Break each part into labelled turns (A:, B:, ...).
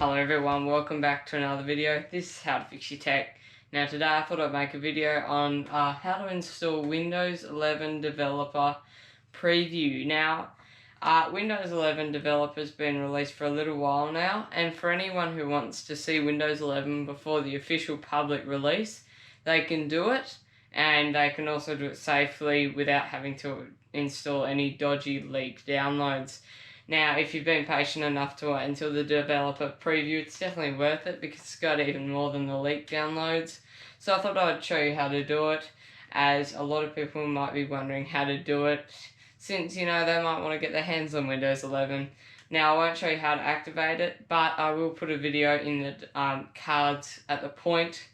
A: Hello everyone, welcome back to another video. This is How to Fix Your Tech. Now today I thought I'd make a video on how to install Windows 11 Developer Preview. Now, Windows 11 Developer has been released for a little while now, and for anyone who wants to see Windows 11 before the official public release, they can do it, and they can also do it safely without having to install any dodgy leaked downloads. Now, if you've been patient enough to wait until the developer preview, it's definitely worth it because it's got even more than the leaked downloads. So I thought I'd show you how to do it, as a lot of people might be wondering how to do it, since, they might want to get their hands on Windows 11. Now, I won't show you how to activate it, but I will put a video in the cards at the point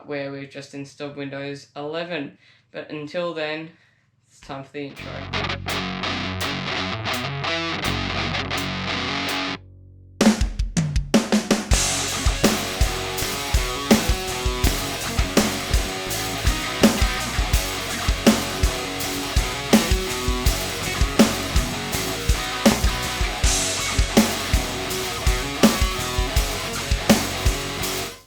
A: where we've just installed Windows 11. But until then, it's time for the intro.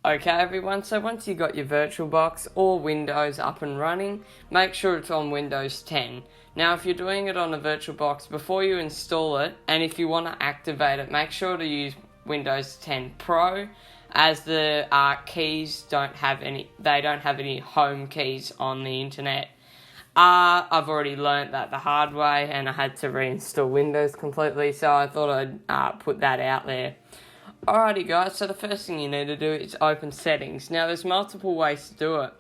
A: Okay everyone, so once you got your VirtualBox or Windows up and running, make sure it's on Windows 10. Now if you're doing it on a VirtualBox, before you install it, and if you want to activate it, make sure to use Windows 10 Pro, as the keys don't have any home keys on the internet. I've already learnt that the hard way, and I had to reinstall Windows completely, so I thought I'd put that out there. Alrighty guys, so the first thing you need to do is open settings. Now there's multiple ways to do it.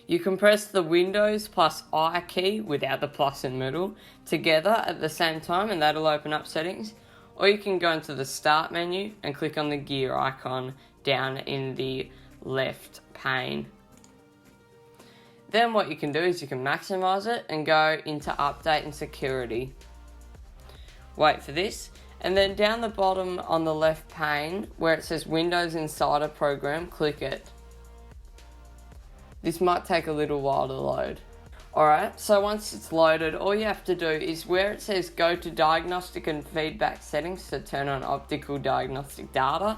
A: You can press the Windows plus I key without the plus in the middle together at the same time, and that'll open up settings. Or you can go into the start menu and click on the gear icon down in the left pane. Then what you can do is you can maximize it and go into update and security. Wait for this. And then down the bottom on the left pane, where it says Windows Insider Program, click it. This might take a little while to load. Alright, so once it's loaded, all you have to do is where it says go to Diagnostic and Feedback Settings to turn on optical diagnostic data,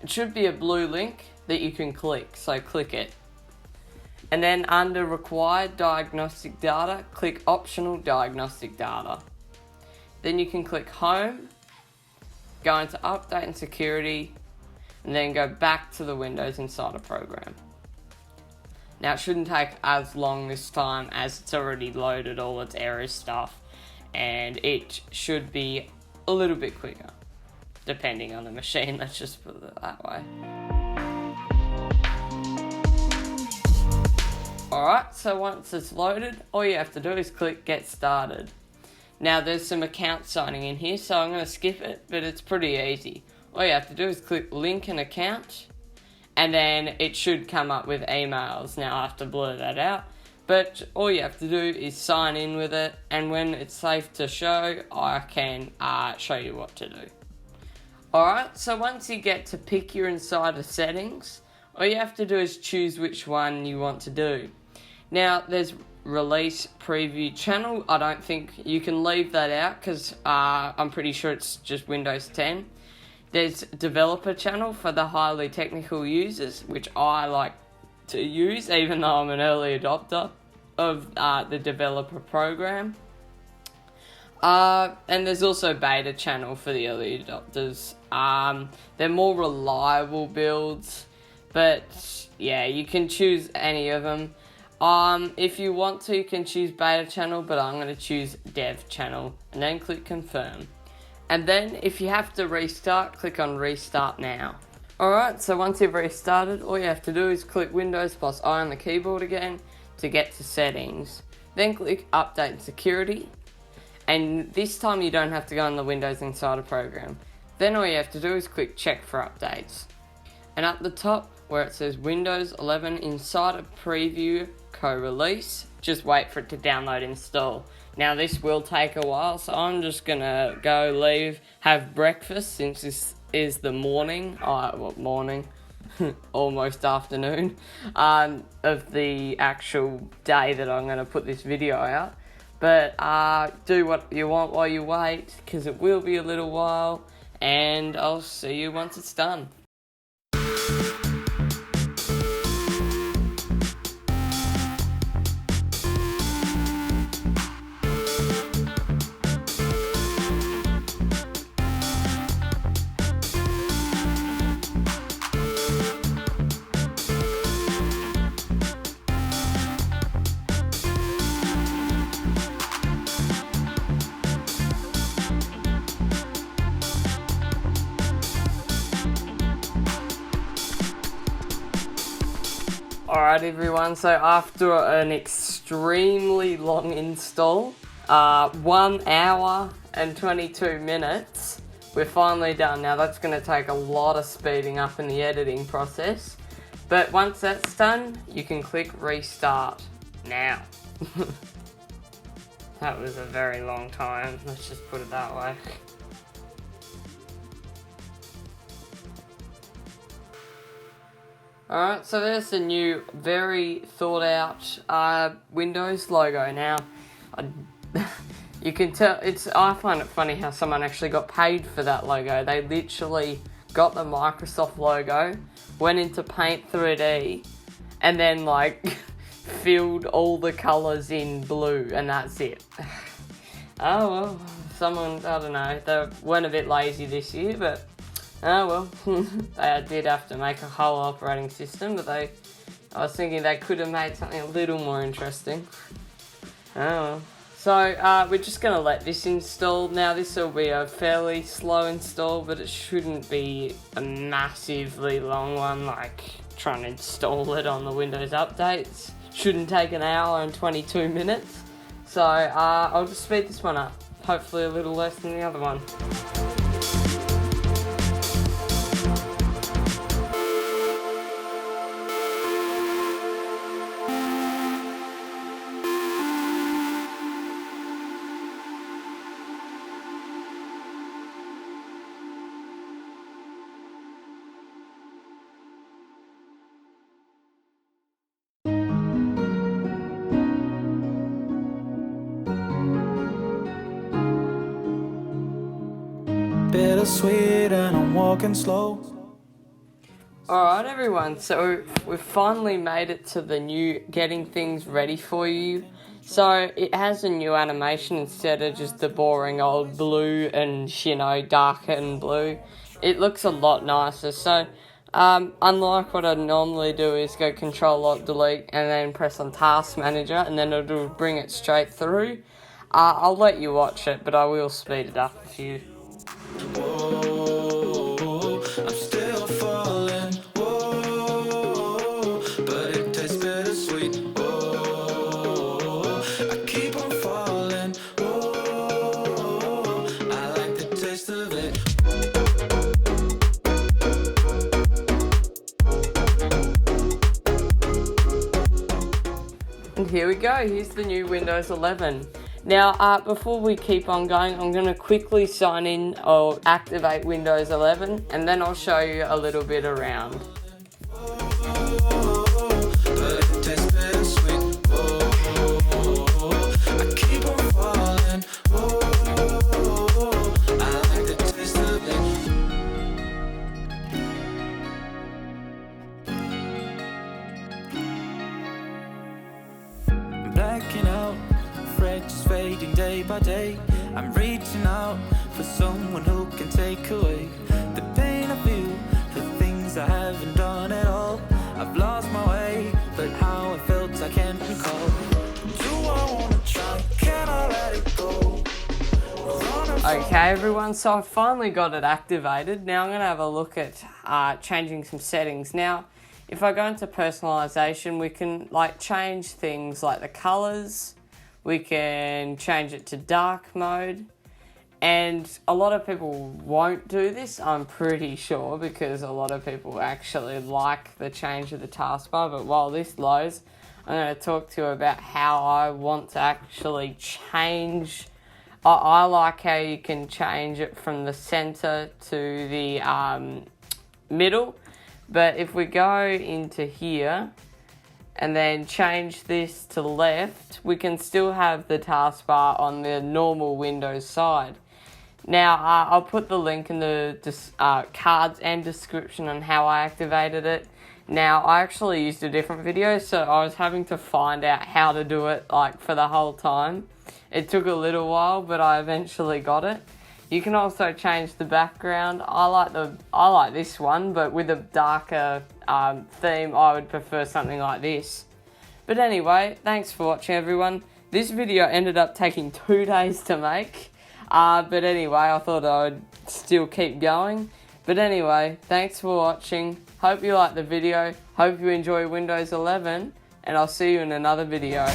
A: it should be a blue link that you can click, so click it. And then under Required Diagnostic Data, click Optional Diagnostic Data. Then you can click Home, go into Update and Security, and then go back to the Windows Insider Program. Now it shouldn't take as long this time, as it's already loaded all its error stuff, and it should be a little bit quicker, depending on the machine, let's just put it that way. Alright, so once it's loaded, all you have to do is click Get Started. Now there's some account signing in here, so I'm going to skip it, but it's pretty easy. All you have to do is click link an account, and then it should come up with emails. Now I have to blur that out, but all you have to do is sign in with it, and when it's safe to show, I can show you what to do. Alright, so once you get to pick your insider settings, all you have to do is choose which one you want to do. Now there's release preview channel. I don't think you can leave that out because I'm pretty sure it's just Windows 10. There's developer channel for the highly technical users, which I like to use even though I'm an early adopter of the developer program. And there's also beta channel for the early adopters. They're more reliable builds, but yeah, you can choose any of them. If you want to, you can choose beta channel, but I'm going to choose dev channel, and then click confirm. And then if you have to restart, click on restart now. Alright, so once you've restarted, all you have to do is click Windows plus I on the keyboard again to get to settings. Then click update and security, and this time you don't have to go on the Windows Insider Program. Then all you have to do is click check for updates. And at the top, where it says Windows 11 Insider Preview Co-Release, just wait for it to download and install. Now this will take a while, so I'm just gonna go leave, have breakfast, since this is the morning, almost afternoon, of the actual day that I'm gonna put this video out. But do what you want while you wait, because it will be a little while. and I'll see you once it's done. Alright everyone, so after an extremely long install, 1 hour and 22 minutes, we're finally done. Now that's going to take a lot of speeding up in the editing process, but once that's done, you can click restart now. That was a very long time, let's just put it that way. Alright, so there's the new, very thought out Windows logo. Now, you can tell, I find it funny how someone actually got paid for that logo. They literally got the Microsoft logo, went into Paint 3D, and then like filled all the colours in blue, and that's it. Oh well, someone, I don't know, they weren't a bit lazy this year, but oh well, they did have to make a whole operating system, but I was thinking they could have made something a little more interesting. Oh well. So we're just going to let this install. Now this will be a fairly slow install, but it shouldn't be a massively long one, like trying to install it on the Windows updates. Shouldn't take an hour and 22 minutes. So I'll just speed this one up, hopefully a little less than the other one.
B: Bittersweet and I'm walking slow.
A: Alright everyone, so we've finally made it to the new getting things ready for you. So it has a new animation instead of just the boring old blue and, you know, darkened blue. It looks a lot nicer. So unlike what I normally do is go Control-Alt-Delete and then press on Task Manager and then it'll bring it straight through. I'll let you watch it, but I will speed it up a few.
B: Whoa, I'm still falling. Whoa, but it tastes bittersweet. Whoa, I keep on falling. Whoa, I like the taste of it.
A: And here we go, here's the new Windows 11. Now, before we keep on going, I'm going to quickly sign in or activate Windows 11, and then I'll show you a little bit around.
B: Blacking out, afraid just fading day by day. I'm reaching out for someone who can take away the pain I feel, the things I haven't done at all. I've lost my way, but how I felt I can't recall. Do I wanna try? Can I let it go?
A: Okay everyone, so I finally got it activated. Now I'm going to have a look at changing some settings. Now, if I go into personalization, we can change things like the colors. We can change it to dark mode. And a lot of people won't do this, I'm pretty sure, because a lot of people actually like the change of the taskbar. But while this loads, I'm going to talk to you about how I want to actually change. I like how you can change it from the center to the middle. But if we go into here and then change this to left, we can still have the taskbar on the normal Windows side. Now, I'll put the link in the cards and description on how I activated it. Now, I actually used a different video, so I was having to find out how to do it, like, for the whole time. It took a little while, but I eventually got it. You can also change the background. I like this one, but with a darker theme, I would prefer something like this. But anyway, thanks for watching, everyone. This video ended up taking 2 days to make. But anyway, I thought I would still keep going. But anyway, thanks for watching. Hope you liked the video. Hope you enjoy Windows 11. And I'll see you in another video.